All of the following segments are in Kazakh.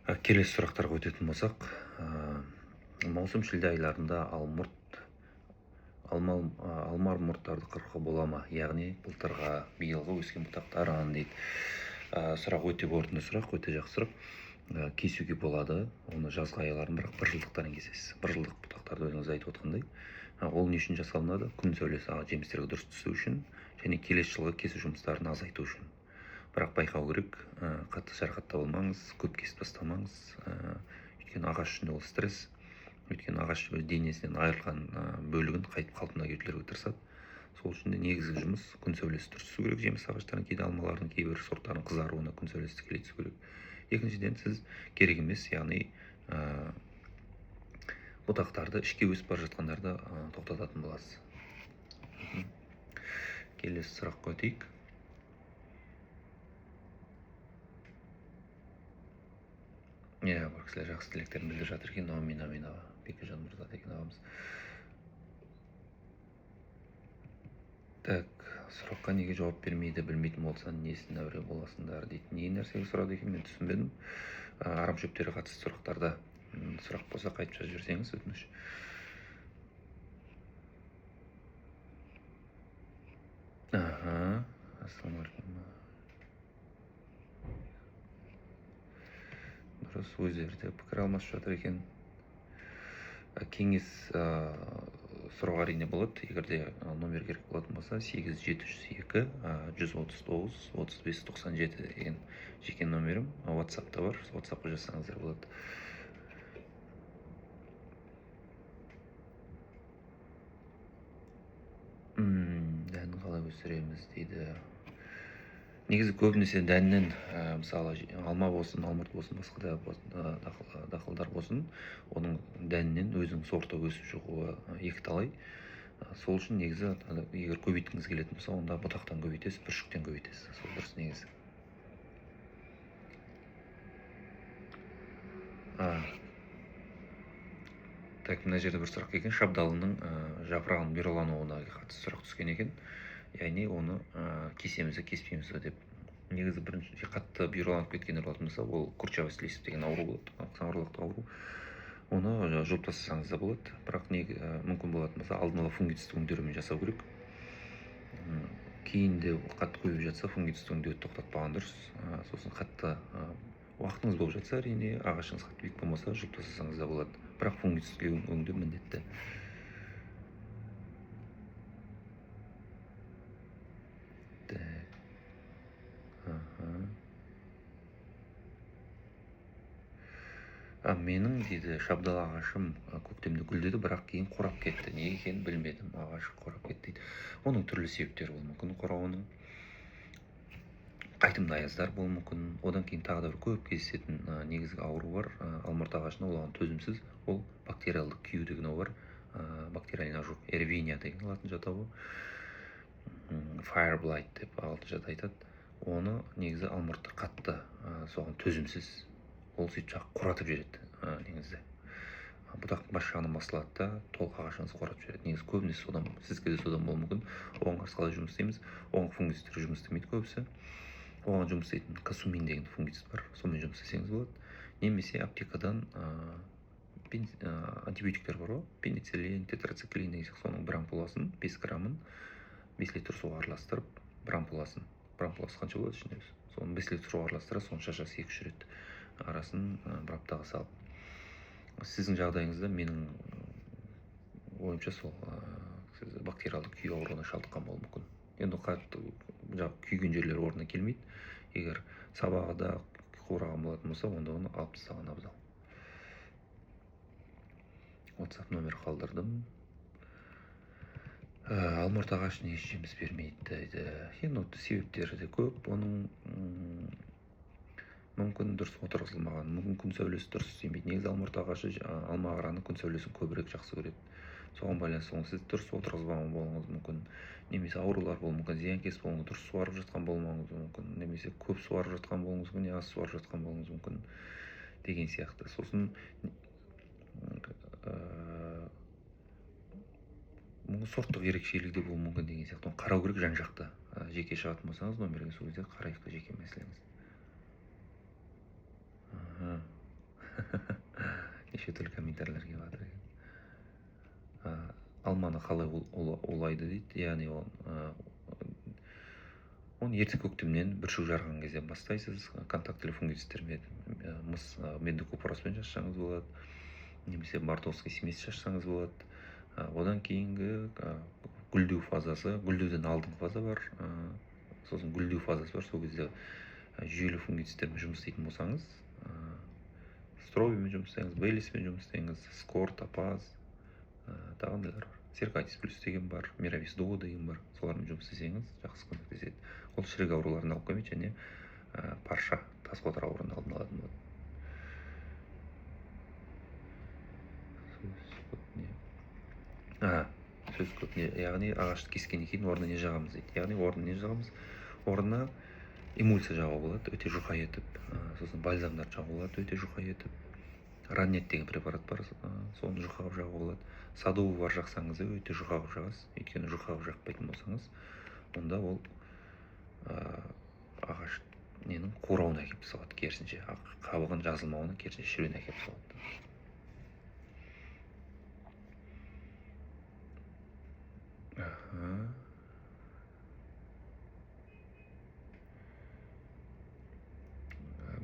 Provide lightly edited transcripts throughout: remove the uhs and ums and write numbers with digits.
Келесі сұрақтарға өтетін болсақ, маусым шілде айларында алма армұрттарды қырқуға бола ма? Яғни былтырға биылғы өскен бұтақтар дейді. Сұрақ өте орынды сұрақ, өте жақсы сұрақ. Кесуге болады, оны жазғы айларын, бірақ бір жылдықтарын кесесіз. Bir жылдық бұтақтарды өзіңіз айтып отқандай. Ол не үшін жасалынады? Күн сәулесі жемістерге дұрыс түсу үшін және келесі жылғы кесу жұмыстарын азайту үшін. Бірақ байқау керек, қатты жарақатта болмаңыз, көп кесіп тастамаңыз. Өйткені ағаш үшін ол стресс. Өйткені ағаш өз денесінен айырылған бөлігін қайтып қалпына келтіруге тырысады. Сол үшін де негізгі жұмыс күн сәулесі дұрыс түсу керек. Жеміс ағаштарын, кейде алмалардың кейбір сорттарының қызаруына күн сәулесі тікелей түсу керек. Екіншіден, сіз керек емес, яғни бұтақтарды ішке өсіп бара жатқандарды тоқтататын боласыз. Келесі сұраққа өтейік. Бір кісілер жақсы тілектерін білдіріп жатыр екен. Амин. Бекежан мырза деген ағамыз. Сұраққа неге жауап бермейді, білмейтін болсаң, несін әуре боласыңдар дейді. Не нәрсеге сұрады екен, мен түсінбедім. Арам шөптерге қатысты сұрақтарда сұрақ болса қайтып жазып жіберсеңіз, өтініш. Ассалаумағалейкум. Дұрыс, өздері де пікір алмасып жатыр екен. Кеңес сұрауға әрине болады. Егерде номер керек болатын болса, 8702 139 3597 деген жеке номерім WhatsApp-та бар. WhatsApp-қа жазсаңыздар болады. Дәнін қалай өсіреміз дейді. Негізі көбінесе дәннен, мысалы алма болсын, алмұрт болсын, басқа да дақылдар болсын, оның дәнінен өзінің сорты өсіп шығуы екіталай. Сол үшін негізі, егер көбейткіңіз келетін болса, онда бұтақтан көбейтесіз, бүршіктен көбейтесіз. Сол дұрыс негізі. Мына жерде бір сұрақ екен, шабдалының жапырағының бұралануына қатысты сұрақ түскен екен. Яғни оны кесеміз, кеспейміз деп. Негізі бірінші қатты бұраланып кеткен болатын болса, ол курчавый слизь деген ауру болады, самарқау ауру. Оны жұлып тастасаңыз да болады. Бірақ мүмкін болатын болса, алдын ала фунгицидті өңдеумен жасау керек. Кейінде қатты көбейіп жатса, фунгицидті өңдеуді тоқтатпаған дұрыс. Сосын қатты уақытыңыз болып жатса, әрине ағашыңыз қатты биік болмаса, жұлып тастасаңыз да болады. Бірақ фунгицидті өңдеу міндетті. Менің дейді шабдал ағашым көктемде гүлдеді, бірақ кейін қурап кетті. Неге екенін білмедім, ағаш қурап кетті дейді. Оның түрлі себептері болуы мүмкін қурауының. Қайтымды аяздар болуы мүмкін. Одан кейін тағы да бір көп кездесетін негізгі ауру бар. Алмұрт ағашына оған төзімсіз. Ол бактериалдық күйу деген бар. Бактериальный ожог, эрвиния деген латын жатауы. Fire blight деп ағылшынша айтады. Оны негізі алмұрттар қатты соған төзімсіз. Ол сөйтіп құратып жібереді негізі. Бұтақтың бас жағынан басылады да, толық ағашыңыз құратып жібереді. Негізі көбінесе содан, сізге де содан болуы мүмкін. Оған қарсы қалай жұмыс істейміз? Оған фунгицидтер жұмыс істемейді көбісі. Оған жұмыс істейтін касумин деген фунгицид бар. Сонымен жұмыс істесеңіз болады. Немесе аптекадан антибиотиктер бар ғой, пенициллин, тетрациклин деген сияқты, соның бір ампуласын, 5 граммын 5 литр суға араластырып, бір ампуласы қанша болады ішінде? Соны 5 литр суға араластыра, соны шашасы 2-3 рет арасын бір аптаға салып. Сіздің жағдайыңызда менің ойымша сол бактериалдық күй ауруына шалдыққан болуы мүмкін. Енді қатты күйген жерлер орнына келмейді. Егер сабағы да қураған болатын болса, онда оны алып тастаған абзал. WhatsApp номер қалдырдым. Алмұрт ағашы неге жеміс бермейді дейді. Енді себептері де көп. Оның мүмкін дұрыс отырғызылмаған, мүмкін күн сәулесі дұрыс істемейді. Негізі алмұрт ағашы алма ағараны күн сәулесін көбірек жақсы көреді. Соған байланысты сіз дұрыс отырғызбаған болуыңыз мүмкін. Немесе аурулар болуы мүмкін, зиянкес болуыңыз, дұрыс суарып жатқан болмауыңыз мүмкін. Немесе көп суарып жатқан болуыңыз мүмкін, аз суарып жатқан болуыңыз мүмкін деген сияқты. Сосын сорттық ерекшелігі де болуы мүмкін деген сияқты. Қарау керек жан-жақты. Жеке шығатын болсаңыз номерге сол кезде қарайық жеке мәселеңіз. қалай улайды дейді. Яғни оны ерте көктемнен бүршік жарған кезден бастайсыз. Контактілі фунгицидтермен мыс менді купораспен шашсаңыз болады, немесе мартовский смесь шашсаңыз болады. Одан кейінгі гүлдеу фазасы, гүлдеуден алдыңғы фаза бар, сосын гүлдеу фазасы бар. Сол кезде жүйелі фунгицидтермен жұмыс істейтін болсаңыз, стробимен жұмыс істеңіз, бейлиспен жұмыс істеңіз, скор, топаз, тағындайлар бар. Серкатис плюс деген бар, миравис дуо деген бар. Солармен жұмыс істесеңіз жақсы көмектеседі. Ол шірік ауруларын алып келмейді, және парша, тас қотыр ауруын алдын алатын болады. Сөз көп не, яғни ағашты кескеннен кейін орнына не жағамыз дейді. Яғни орнына не жағамыз? Орнына эмульсия жағу болады, өте жұқа етіп, сосын бальзамдар жағу болады, өте жұқа етіп. Раннет деген препарат бар, соны жұқа қылып жағу болады. Садовый бар жақсаңыз, өте жұқа қылып жағасыз. Өйткені жұқа қылып жақпайтын болсаңыз, онда ол ағаш ненің қурауына әкеліп салады, керісінше қабығын жазылмауына, керісінше шіруіне әкеліп салады.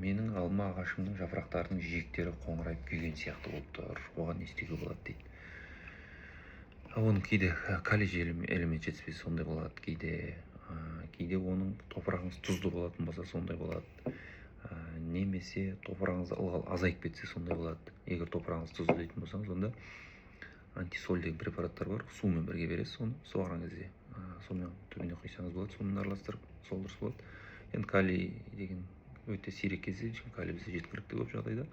Менің алма ағашымның жапырақтарының жиектері қоңырайып күйген сияқты болып тұр. Оған не істеуге болады дейді. Оның кейде калий элемент жетіспесе сондай болады, кейде оның топырағыңыз тұзды болатын болса сондай болады, немесе топырағыңыз ылғал азайып кетсе сондай болады. Егер топырағыңыз тұзды дейтін болсаңыз, онда антисоль деген препараттар бар, сумен бірге бересіз, оны суарған кезде сонымен түбіне құйсаңыз болады, сонымен араластырып, сол дұрыс болады. Енді калий деген өте сирек кездеседі, калий бізде жеткілікті көп жағдайда.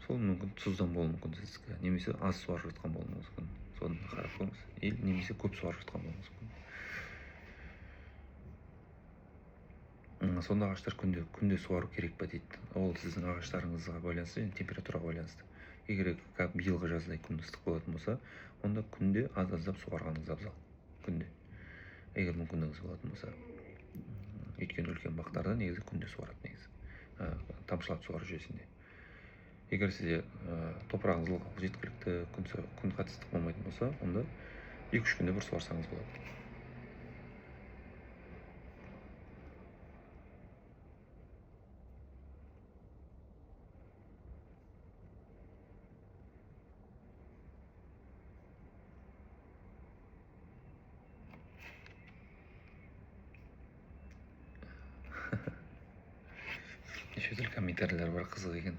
Сол мүмкін тұздан болуы мүмкін сіздікі, немесе аз суарып жатқан болуы мүмкін. Соны қарап қойыңыз, немесе көп суарып жатқан болуы мүмкін. Сонда ағаштар күнде суару керек па дейді. Ол сіздің ағаштарыңызға байланысты, температураға байланысты. Егер биылғы жаздай күн ыстық болатын болса, онда күнде аз-аздап суарғаныңыз абзал. Күнде. Егер мүмкіндігіңіз болатын болса. Өйткені үлкен бақтарда негізі күнде суарады негізі. Тамшылап суару жүйесінде. Егер сізде топырағыңыз ылғал жеткілікті, күн қатыстық болмайтын болса, онда 2-3 күнде бір суарсаңыз болады. Неше түрлі комментарийлер бар, қызық екен.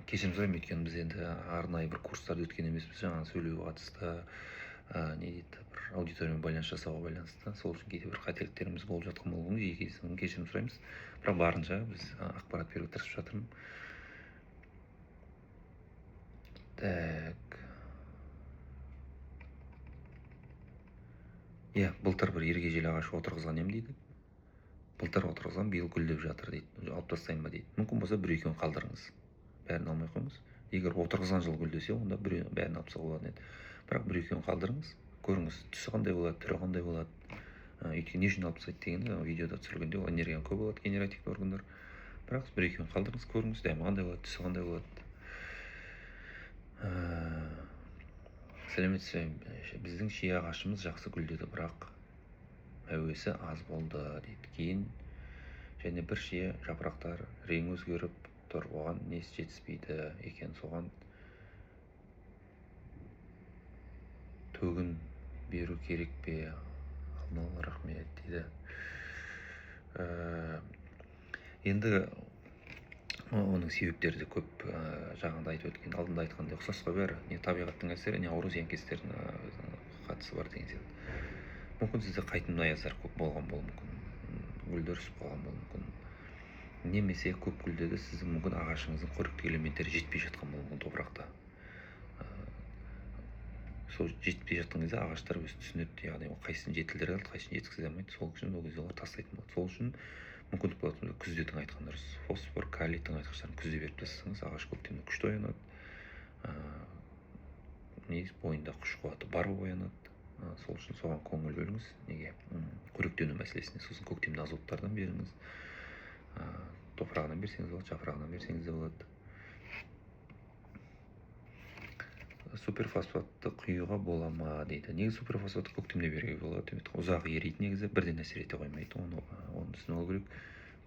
Кешірім сұраймын, өйткені біз енді арнайы бір курстарды өткен емеспіз, жаңағы сөйлеуге қатысты, не дейді, бір аудиториямен байланыс жасауға байланысты. Сол үшін кейде бір қателіктеріміз болып жатқан болуы мүмкін, жеке кешірім сұраймыз. Бірақ барынша біз ақпарат беруге тырысып жатырмын. Так. Былтыр бір ергежейлі ағаш отырғызған ем дейді. Былтыр отырғызған, биыл гүлдеп жатыр дейді. Алып тастайын ба дейді. Мүмкін болса бір-екеуін қалдырыңыз. Бәрін алмай қойыңыз. Егер отырғызған жыл гүлдесе, онда бәрін алып тастауға болатын еді. Бірақ бір-екеуін қалдырыңыз. Көріңіз, түсі қандай болады, түрі қандай болады. Өйткені не үшін алып тастайды дегенде, видеода түсірілгенде ол энергияның көп болады, генеративті органдар. Бірақ бір-екеуін қалдырыңыз, көріңіз, дәмі қандай болады, түсі қандай болады. Сәлеметсіз, біздің шие ағашымыз жақсы гүлдеді, бірақ әуесі аз болды дейді. Кейін және бір шие жапырақтар рең өзгеріп тұр, оған несі жетіспейді екен, соған төгін беру керек пе? Алмалы, рахмет дейді. Енді оның себептері де көп, жағында айтып өткен, алдында айтқандай ұқсас қой бәрі. Не табиғаттың әсері, не ауру зиянкестерінің қатысы бар деген сияқты. Мүмкін сізде қайтымды аяздар көп болған болуы мүмкін, гүлдер үсіп қалған болуы мүмкін. Немесе көп гүлдеді, сіздің мүмкін ағашыңыздың қоректік элементтері жетпей жатқан болуы мүмкін топырақта. Сол жетпей жатқан кезде ағаштар өз түсінеді, яғни қайсысын жетілдіре алады, қайсысын жеткізе алмайды. Сол үшін ол кезде олар тастайтын болады. Сол үшін мүмкіндік болады, күзде айтқан дұрыс. Фосфор, калий тыңайтқыштарын күзде беріп тастасаңыз, ағаш көктемде күшті оянады. Бойында күш қуаты бар оянады. Сол үшін соған көңіл бөліңіз. Неге? Қоректену мәселесіне. Сосын көктемде азоттардан беріңіз. Топырағынан берсеңіз болады, жапырағынан берсеңіз де болады. суперфосфатты құюға бола ма дейді. Негізі суперфосфатты көктемде беруге болады. Ұзақ еритін негізі бірден әсер ете қоймайды. Оны түсініп алу керек.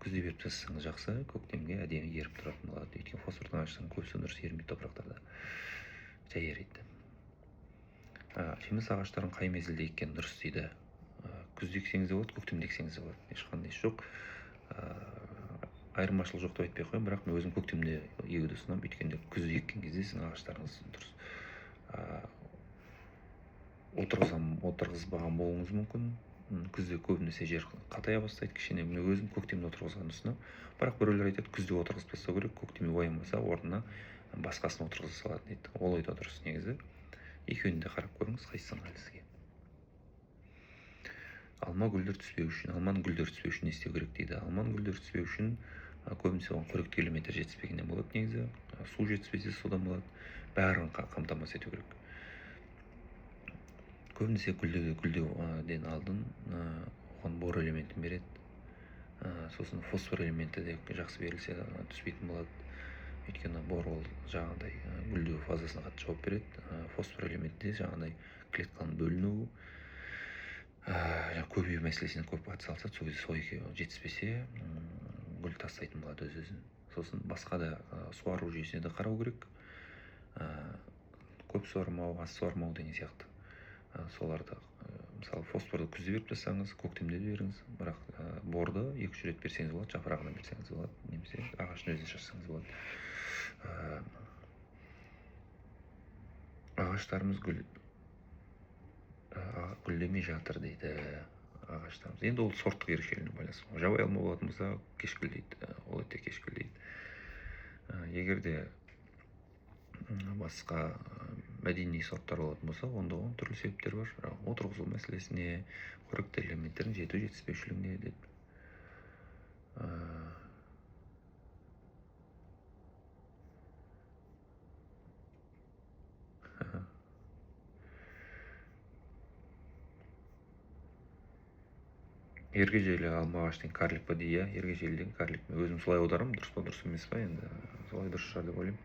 Күзде беріп тастасаңыз жақсы, көктемге әдемі еріп тұратын болады. Өйткені фосфордың ағаштардың көбісі дұрыс ерімейді топырақтарда. Жай ериді. Жеміс ағаштарын қай мезгілде еккен дұрыс дейді. Күзде ексеңіз де болады, көктемде ексеңіз де болады. Ешқандай жоқ. Айырмашылық жоқ деп айтпай ақ қояйын, бірақ мен өзім көктемде егуді ұсынамын. Өйткенде күзде еккен кезде сіздің ағаштарыңыз дұрыс отырғызбаған болуыңыз мүмкін. Күзде көбінесе жер қатая бастайды, кішкене. Мен өзім көктемде отырғызған ұсынамын. Бірақ біреулер айтады, күзде отырғызбаса керек, көктемде оянбаса орнына басқасын отырғыза салады дейді. Ол ой да дұрыс негізі. Екеуіне де қарап көріңіз, қайсысы ыңғайлы сізге. Алма гүлдер түспеу үшін, алманың гүлдері түспеу үшін не істеу керек дейді. Алманың гүлдері түспеу үшін көбінесе оған қоректік элементтер жетіспегеннен болады негізі. Су жетіспесе содан болады. Бәрін қамтамасыз ету керек. Көбінесе гүлдеуден алдын оған бор элементін береді. Сосын фосфор элементі де жақсы берілсе түспейтін болады. Өйткені бор ол жаңағыдай гүлдеу фазасына қатты жауап береді. Фосфор элементі де жаңағыдай клетканың бөлінуі, көбею мәселесіне көп қатыса алса, сол екеуі жетіспесе, гүл тастайтын болады өз-өзін. Сосын басқа да суару жүйесіне де қарау керек. Көп суармау, аз суармау деген сияқты. Соларды, мысалы, фосфорды күзде беріп тастасаңыз, көктемде де беріңіз. Бірақ борды 2-3 рет берсеңіз болады, жапырағына берсеңіз болады, немесе ағаштың өзіне шашсаңыз болады. Ағаштарымыз гүлдемей жатыр дейді. Ағаштарымыз. Енді ол сорттық ерекшелігіне байланысты. Жабайы алма болатын болса, кеш гүлдейді. Ол өте кеш гүлдейді. Егер де басқа мәдени сорттар болатын болса, онда оған түрлі себептер бар. Отырғызу мәселесіне, қоректік элементтердің жетіспеушілігіне дейді. Ергежейлі алма ағаштың карлик па дейді. Ергежейліден карлик. Мен өзім солай аударамын, дұрыс па дұрыс емес па, енді солай дұрыс шығар деп ойлаймын.